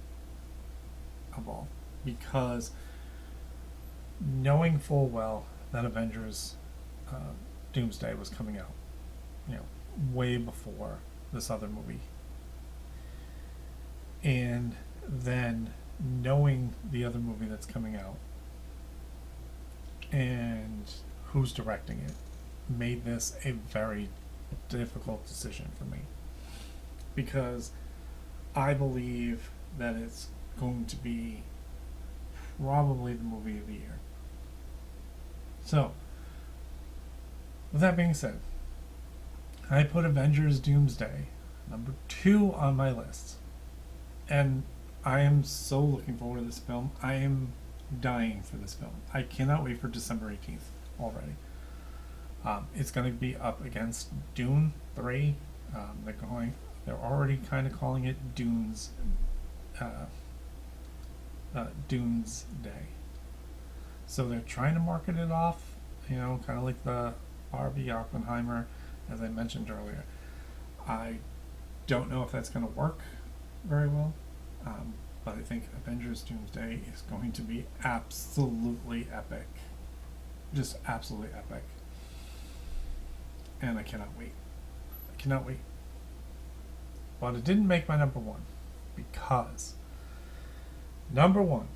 of all, because knowing full well that Avengers Doomsday was coming out, you know, way before this other movie, and then knowing the other movie that's coming out and who's directing it, made this a very difficult decision for me, because I believe that it's going to be probably the movie of the year. So, with that being said, I put Avengers Doomsday number 2 on my list, and I am so looking forward to this film. I am dying for this film. I cannot wait for December 18th already. It's going to be up against Dune 3. They're already kind of calling it Dunes Day. So they're trying to market it off, you know, kind of like the Barbie Oppenheimer, as I mentioned earlier. I don't know if that's going to work very well, but I think Avengers Doomsday is going to be absolutely epic. Just absolutely epic. And I cannot wait. I cannot wait. But it didn't make my number 1, because number 1,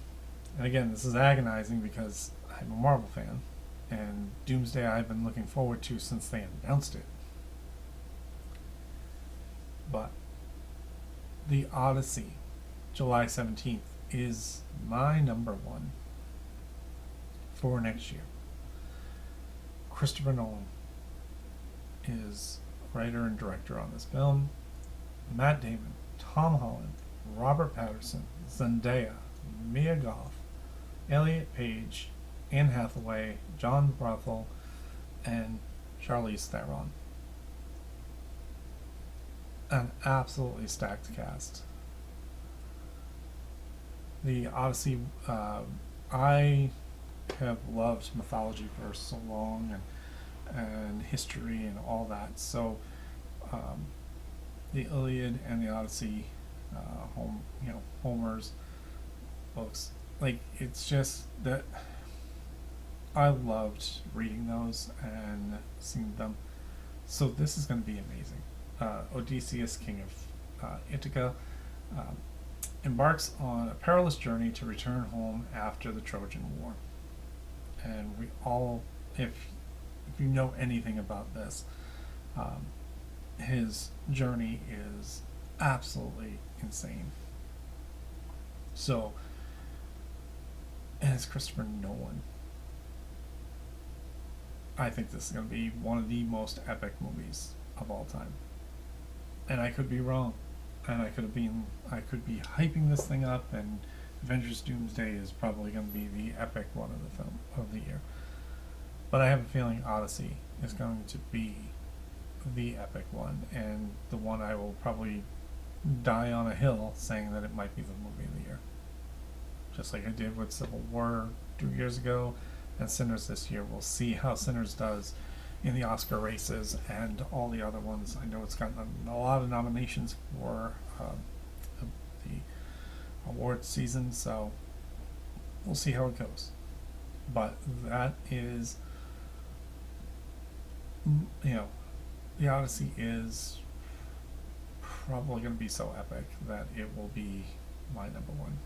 and again, this is agonizing because I'm a Marvel fan, and Doomsday I've been looking forward to since they announced it. But The Odyssey, July 17th, is my number 1 for next year. Christopher Nolan is writer and director on this film. Matt Damon, Tom Holland, Robert Pattinson, Zendaya, Mia Goth, Elliot Page, Anne Hathaway, John Bernthal, and Charlize Theron. An absolutely stacked cast. The Odyssey, I have loved mythology for so long, and history and all that. So, the Iliad and the Odyssey, Homer's books, like, it's just that I loved reading those and seeing them. So this is going to be amazing. Odysseus, king of Ithaca, embarks on a perilous journey to return home after the Trojan War. And we all, if you know anything about this, his journey is absolutely insane. So, and it's Christopher Nolan. I think this is going to be one of the most epic movies of all time. And I could be wrong. And I could be hyping this thing up, and Avengers Doomsday is probably going to be the epic one of the film of the year. But I have a feeling Odyssey is going to be the epic one, and the one I will probably die on a hill saying that it might be the movie of the year. Just like I did with Civil War 2 years ago, and Sinners this year. We'll see how Sinners does in the Oscar races and all the other ones. I know it's gotten a lot of nominations for the award season, so we'll see how it goes. But that is, the Odyssey is probably going to be so epic that it will be my number 1.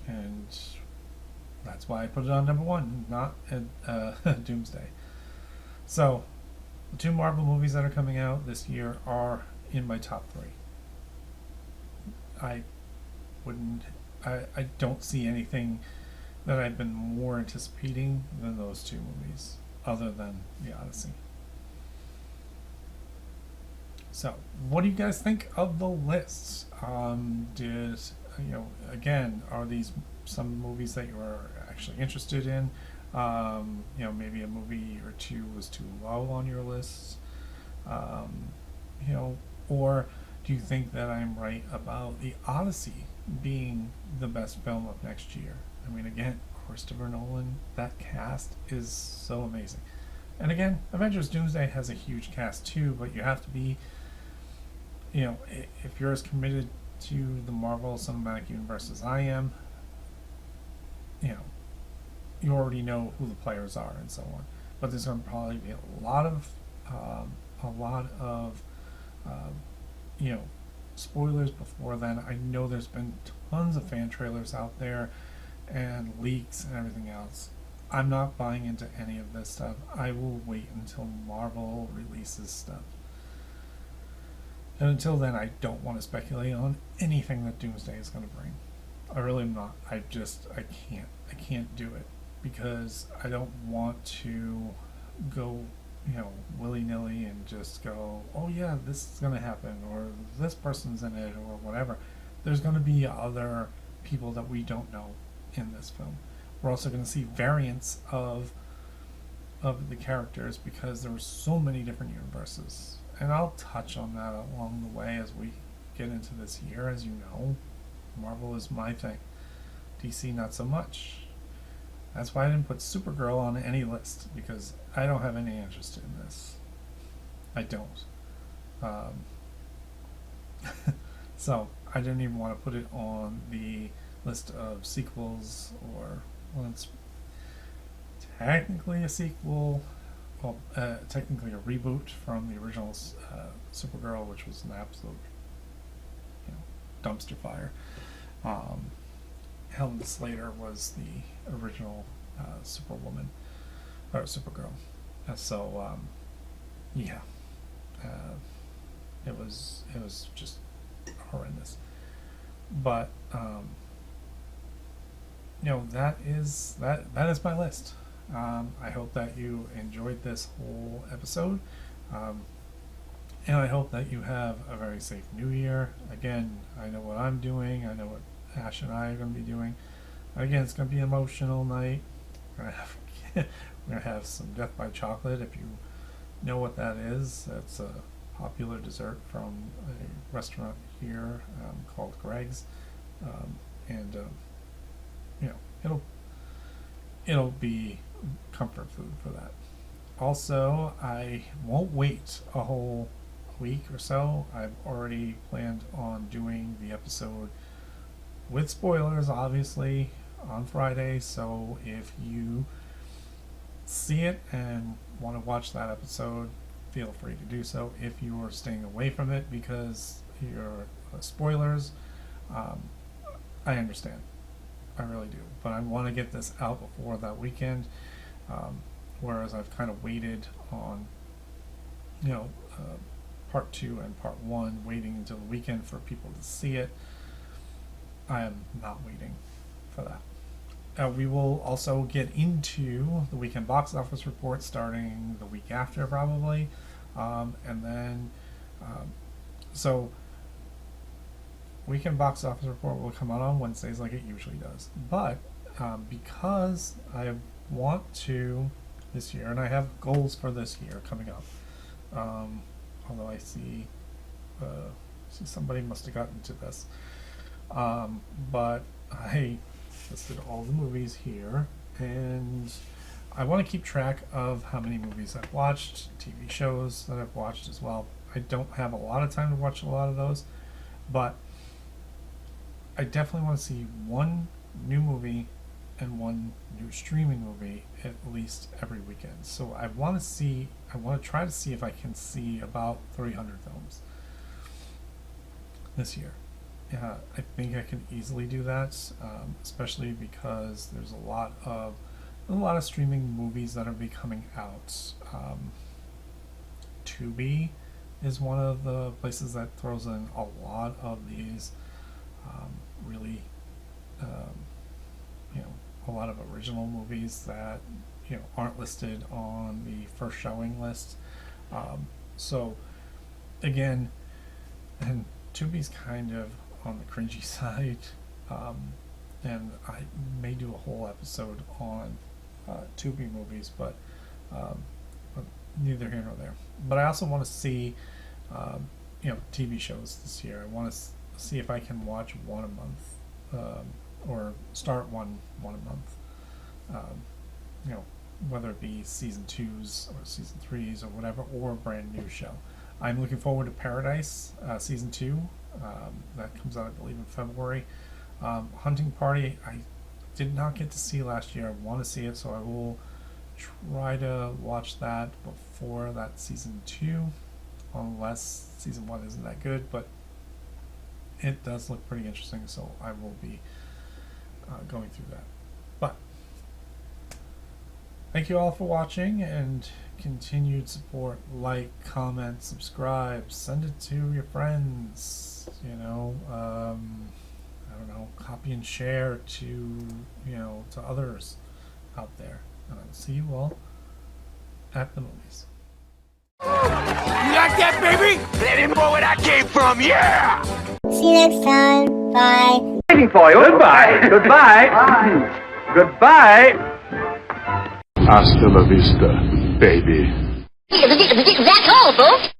And that's why I put it on number 1, not Doomsday. So, the 2 Marvel movies that are coming out this year are in my top 3. I don't see anything that I've been more anticipating than those 2 movies, other than The Odyssey. So, what do you guys think of the lists? Again, are these some movies that you are actually interested in? Maybe a movie or two was too low on your list. Um, or do you think that I'm right about The Odyssey being the best film of next year? I mean, again, Christopher Nolan, that cast is so amazing. And again, Avengers Doomsday has a huge cast too, but you have to be, if you're as committed to the Marvel Cinematic Universe as I am, you already know who the players are and so on. But there's going to probably be a lot of, um, spoilers before then. I know there's been tons of fan trailers out there and leaks and everything else. I'm not buying into any of this stuff. I will wait until Marvel releases stuff. And until then, I don't want to speculate on anything that Doomsday is going to bring. I really am not. I can't. I can't do it because I don't want to go, willy-nilly and just go, oh yeah, this is going to happen, or this person's in it, or whatever. There's going to be other people that we don't know in this film. We're also going to see variants of the characters because there were so many different universes. And I'll touch on that along the way as we get into this year. As you know, Marvel is my thing. DC not so much. That's why I didn't put Supergirl on any list, because I don't have any interest in this. I don't. So I didn't even want to put it on the list of sequels, or, well, it's technically a sequel, well, technically a reboot from the original Supergirl, which was an absolute, dumpster fire. Helen Slater was the original Superwoman, or Supergirl. Yeah, it was just horrendous. But that is my list. I hope that you enjoyed this whole episode, and I hope that you have a very safe New Year. Again, I know what I'm doing. I know what Ash and I are going to be doing. Again, it's going to be an emotional night. We're going to have some Death by Chocolate. If you know what that is, that's a popular dessert from a restaurant here called Greg's, and it'll be comfort food for that. Also, I won't wait a whole week or so. I've already planned on doing the episode with spoilers, obviously, on Friday. So if you see it and want to watch that episode, feel free to do so. If you are staying away from it because you're spoilers, I understand. I really do. But I want to get this out before that weekend. Whereas I've kind of waited on, part 2 and part 1, waiting until the weekend for people to see it. I am not waiting for that. We will also get into the weekend box office report starting the week after, probably. So weekend box office report will come out on Wednesdays like it usually does. But because I want to this year, and I have goals for this year coming up, although I see somebody must have gotten to this. But I listed all the movies here, and I want to keep track of how many movies I've watched, TV shows that I've watched as well. I don't have a lot of time to watch a lot of those, but I definitely want to see one new movie and one new streaming movie at least every weekend. So I want to try to see if I can see about 300 films this year. I think I can easily do that, especially because there's a lot of streaming movies that are be coming out. Tubi is one of the places that throws in a lot of these really, a lot of original movies that aren't listed on the first showing list. So again, and Tubi's kind of on the cringy side, and I may do a whole episode on Tubi movies, but neither here nor there. But I also want to see, TV shows this year. I want to see if I can watch one a month, or start one a month. Whether it be season 2s or season 3s or whatever, or a brand new show. I'm looking forward to Paradise season 2. That comes out, I believe, in February. Hunting Party, I did not get to see last year. I want to see it, so I will try to watch that before that season 2, unless season 1 isn't that good, but it does look pretty interesting, so I will be going through that. But thank you all for watching, and continued support. Like, comment, subscribe, send it to your friends, I don't know, copy and share to others out there. And I'll see you all at the movies. You like that, baby? Let him know where I came from, yeah! See you next time. Bye. Waiting for you. Goodbye. Goodbye. Goodbye. Hasta la vista, baby. That's all, folks.